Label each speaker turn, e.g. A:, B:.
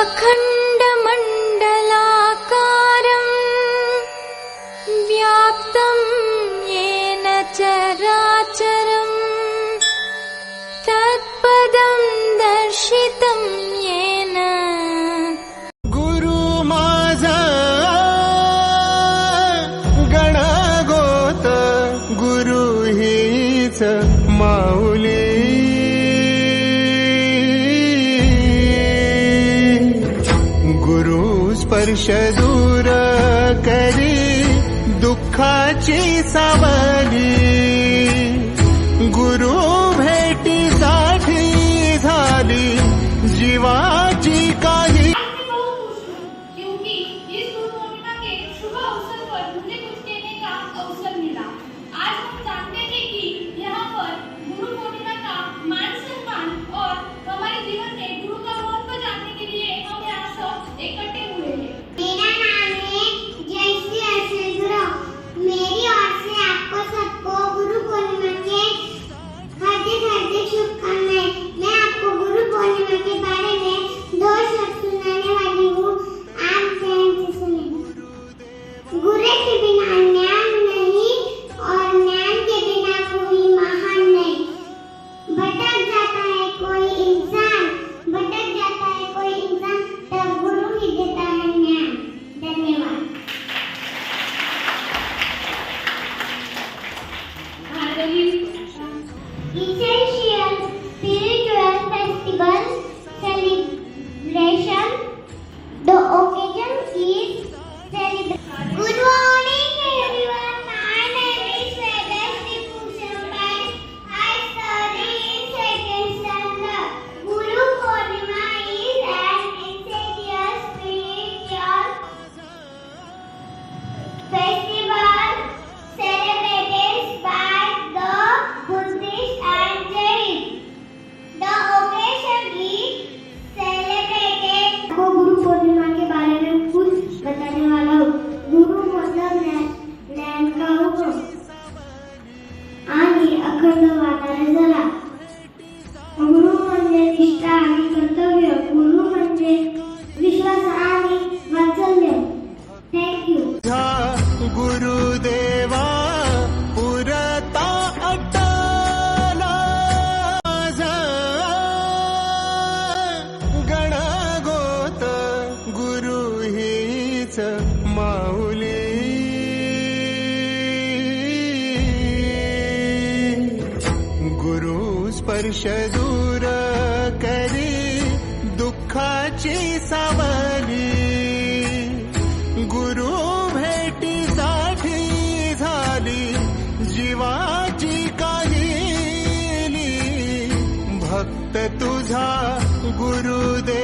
A: अखण्डमण्डलाकारं व्याप्तं येन चराचरं तत्पदं दर्शितं येन।
B: गुरु माझा गणगोत गुरु हीच माऊली। गुरु स्पर्श दूर करी दुःखाची सावली। गुरु भेटीसाठी झाली जीवाची काही।
C: क्योंकि इस गुरु पूर्णिमा के शुभ अवसर पर मुझे कुछ कहने का अवसर मिला। आज हम जानते हैं कि यहाँ पर गुरु पूर्णिमा का मान सम्मान और हमारे जीवन में गुरु का महत्व जानने के लिए हम यहाँ सब इकट्ठे हुए हैं।
D: मेरा नाम है जयश्री अर्शदुरा। मेरी ओर से आपको सबको गुरु पूर्णिमा के हार्दिक हार्दिक शुभकामनाएं। मैं आपको गुरु पूर्णिमा के बारे में 2 शब्द सुनाने वाली हूँ, आप ध्यान से सुनें। गुरु के बिना ज्ञान नहीं और ज्ञान के बिना कोई महान नहीं। भटक जाता है कोई इंसान, तब गुरु ही देता है ज्ञान। धन्यवाद। Essential spiritual festival celebration. The occasion is celebration. Good morning everyone. My name is Vedashree Bhushan. I study in second standard. Guru Purnima is an essential spiritual festival celebrated by the Buddhist and Jain. The occasion is celebrated. आपको गुरु पूर्णिमा के बारे में कुछ बताने वाला हूँ। गुरु मतलब ज्ञान का हुकम आणि अखंड वाटायला झाला। गुरु म्हणजे निष्ठा आणि कर्तव्य। गुरु म्हणजे विश्वास आणि वात्सल्य। Thank you.
B: गुरुदेवा पुरता अट्टला माझा गणगोत गुरु हीच माऊली। गुरु स्पर्श दूर करी दुःखाची सावली। गुरु भेटीसाठी झाली जीवाची काहिली। भक्त तुझा गुरुदेव